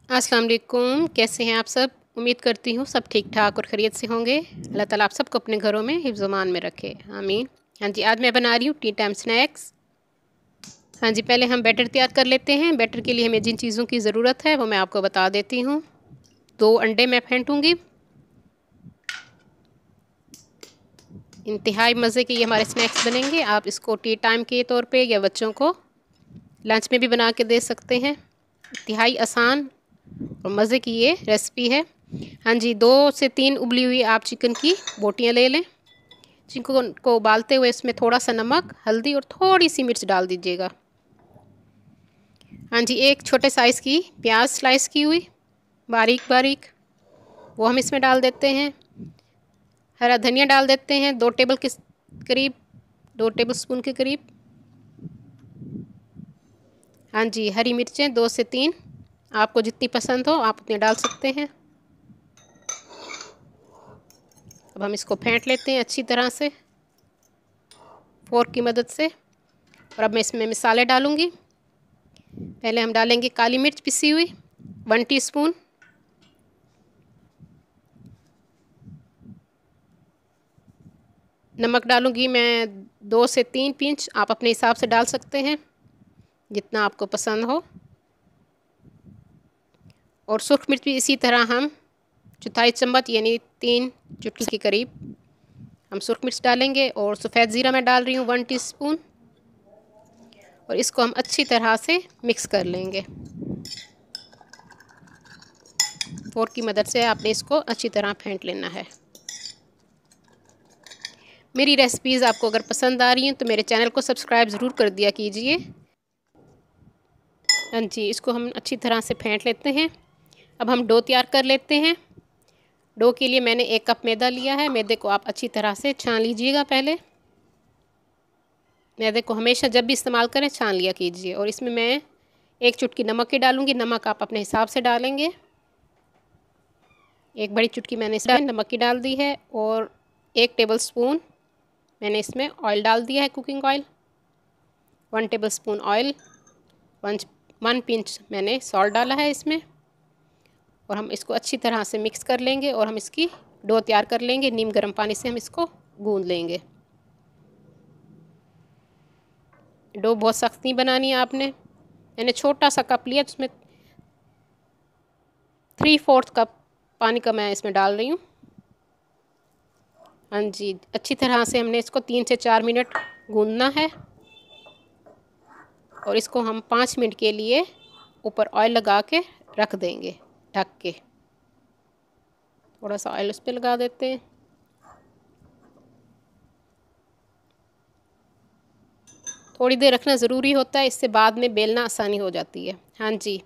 अस्सलाम वालेकुम, कैसे हैं आप सब? उम्मीद करती हूँ सब ठीक-ठाक और खैरियत से होंगे। अल्लाह ताला आप सबको अपने घरों में हिफ्ज़-ओ-अमान में रखे, आमीन। हाँ जी, आज मैं बना रही हूँ टी टाइम स्नैक्स। हाँ जी, पहले हम बैटर तैयार कर लेते हैं। बैटर के लिए हमें जिन चीज़ों की ज़रूरत है वो मैं आपको बता देती हूँ। 2 अंडे मैं फेंटूँगी। इंतहाई मज़े के ये हमारे स्नैक्स बनेंगे। आप इसको टी टाइम के तौर पे या बच्चों को लंच में भी बना के दे सकते हैं। इंतहाई आसान और मज़े की ये रेसिपी है। हाँ जी, 2 से 3 उबली हुई आप चिकन की बोटियाँ ले लें। चिकन को उबालते हुए इसमें थोड़ा-सा नमक, हल्दी और थोड़ी-सी मिर्च डाल दीजिएगा। हाँ जी, एक छोटे साइज़ की प्याज स्लाइस की हुई, बारीक-बारीक, वो हम इसमें डाल देते हैं। हरा धनिया डाल देते हैं 2 टेबल के करीब, 2 टेबलस्पून के करीब। हाँ जी, हरी मिर्चें 2 से 3, आपको जितनी पसंद हो आप उतनी डाल सकते हैं। अब हम इसको फेंट लेते हैं अच्छी तरह से फ़ोर्क की मदद से। और अब मैं इसमें मसाले डालूँगी। पहले हम डालेंगे काली मिर्च पिसी हुई 1 टीस्पून। नमक डालूँगी मैं 2 से 3 पिंच, आप अपने हिसाब से डाल सकते हैं, जितना आपको पसंद हो। और सुर्ख मिर्च भी इसी तरह हम चौथाई चम्मच यानी 3 चुटकी के करीब हम सुर्ख मिर्च डालेंगे। और सफ़ेद ज़ीरा मैं डाल रही हूँ 1 टीस्पून। और इसको हम अच्छी तरह से मिक्स कर लेंगे। फ़ोर्क की मदद से आपने इसको अच्छी तरह फेंट लेना है। मेरी रेसिपीज़ आपको अगर पसंद आ रही हैं तो मेरे चैनल को सब्सक्राइब ज़रूर कर दिया कीजिए। हाँ जी, इसको हम अच्छी तरह से फेंट लेते हैं। अब हम डो तैयार कर लेते हैं। डो के लिए मैंने 1 कप मैदा लिया है। मैदे को आप अच्छी तरह से छान लीजिएगा पहले। मैदे को हमेशा जब भी इस्तेमाल करें छान लिया कीजिए। और इसमें मैं 1 चुटकी नमक की डालूँगी। नमक आप अपने हिसाब से डालेंगे। 1 बड़ी चुटकी मैंने इसमें नमक की डाल दी है। और 1 टेबलस्पून मैंने इसमें ऑयल डाल दिया है, cooking oil. 1 tablespoon oil, 1 pinch मैंने सॉल्ट डाला है इसमें। और हम इसको अच्छी तरह से मिक्स कर लेंगे और हम इसकी डो तैयार कर लेंगे। नीम गर्म पानी से हम इसको गूंद लेंगे। डो बहुत सख्त नहीं बनानी है आपने। मैंने छोटा सा कप लिया, जिसमें 3/4 कप पानी का मैं इसमें डाल रही हूँ। हाँ जी, अच्छी तरह से हमने इसको 3 से 4 मिनट गूंदना है। और इसको हम 5 मिनट के लिए ऊपर ऑयल लगा के रख देंगे ढक के। थोड़ा सा ऑयल उस पर लगा देते हैं। थोड़ी देर रखना ज़रूरी होता है, इससे बाद में बेलना आसानी हो जाती है। हाँ जी,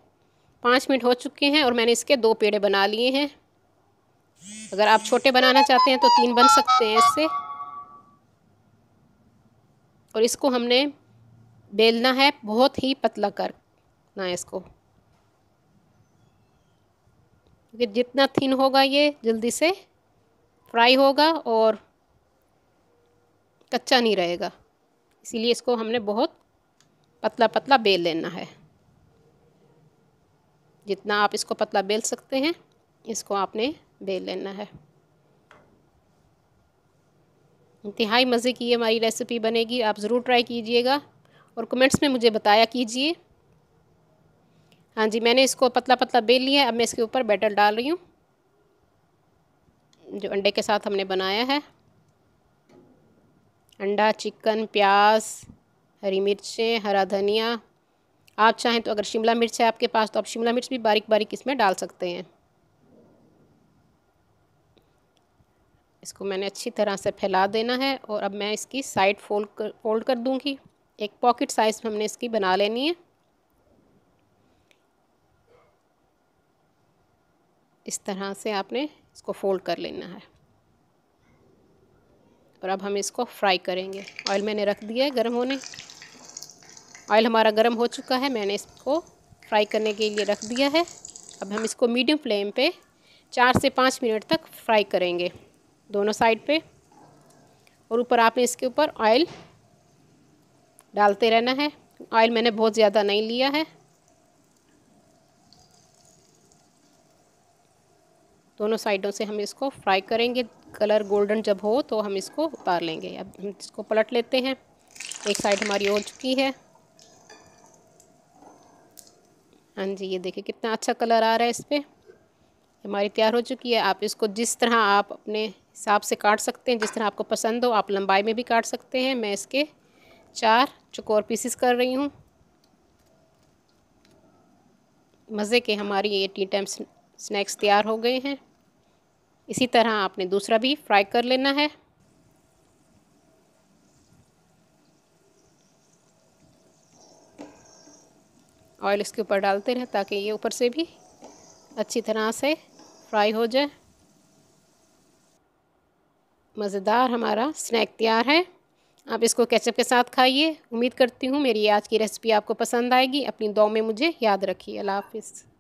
5 मिनट हो चुके हैं और मैंने इसके 2 पेड़े बना लिए हैं। अगर आप छोटे बनाना चाहते हैं तो 3 बन सकते हैं इससे। और इसको हमने बेलना है, बहुत ही पतला करना है इसको, क्योंकि जितना थिन होगा ये जल्दी से फ्राई होगा और कच्चा नहीं रहेगा। इसीलिए इसको हमने बहुत पतला पतला बेल लेना है। जितना आप इसको पतला बेल सकते हैं इसको आपने बेल लेना है। इंतहाई मज़े की ये हमारी रेसिपी बनेगी, आप ज़रूर ट्राई कीजिएगा और कमेंट्स में मुझे बताया कीजिए। हाँ जी, मैंने इसको पतला पतला बेल लिया है। अब मैं इसके ऊपर बैटर डाल रही हूँ जो अंडे के साथ हमने बनाया है। अंडा, चिकन, प्याज, हरी मिर्चें, हरा धनिया। आप चाहें तो अगर शिमला मिर्च है आपके पास तो आप शिमला मिर्च भी बारीक बारीक इसमें डाल सकते हैं। इसको मैंने अच्छी तरह से फैला देना है। और अब मैं इसकी साइड फोल्ड कर दूँगी। एक पॉकेट साइज़ में हमने इसकी बना लेनी है। इस तरह से आपने इसको फोल्ड कर लेना है। और अब हम इसको फ्राई करेंगे। ऑयल मैंने रख दिया है गर्म होने। ऑयल हमारा गर्म हो चुका है, मैंने इसको फ्राई करने के लिए रख दिया है। अब हम इसको मीडियम फ्लेम पे 4 से 5 मिनट तक फ्राई करेंगे दोनों साइड पे। और ऊपर आपने इसके ऊपर ऑयल डालते रहना है। ऑयल मैंने बहुत ज़्यादा नहीं लिया है। दोनों साइडों से हम इसको फ्राई करेंगे। कलर गोल्डन जब हो तो हम इसको उतार लेंगे। अब हम इसको पलट लेते हैं। एक साइड हमारी हो चुकी है। हाँ जी, ये देखिए कितना अच्छा कलर आ रहा है इस पर। हमारी तैयार हो चुकी है। आप इसको जिस तरह आप अपने हिसाब से काट सकते हैं, जिस तरह आपको पसंद हो। आप लंबाई में भी काट सकते हैं। मैं इसके 4 चौकोर पीसेस कर रही हूँ। मज़े के हमारी ये टी टाइम स्नैक्स तैयार हो गए हैं। इसी तरह आपने दूसरा भी फ्राई कर लेना है। ऑयल इसके ऊपर डालते रहें ताकि ये ऊपर से भी अच्छी तरह से फ्राई हो जाए। मज़ेदार हमारा स्नैक तैयार है। आप इसको केचप के साथ खाइए। उम्मीद करती हूँ मेरी आज की रेसिपी आपको पसंद आएगी। अपनी दुआओं में मुझे याद रखिए। अल्लाह हाफ़िज़।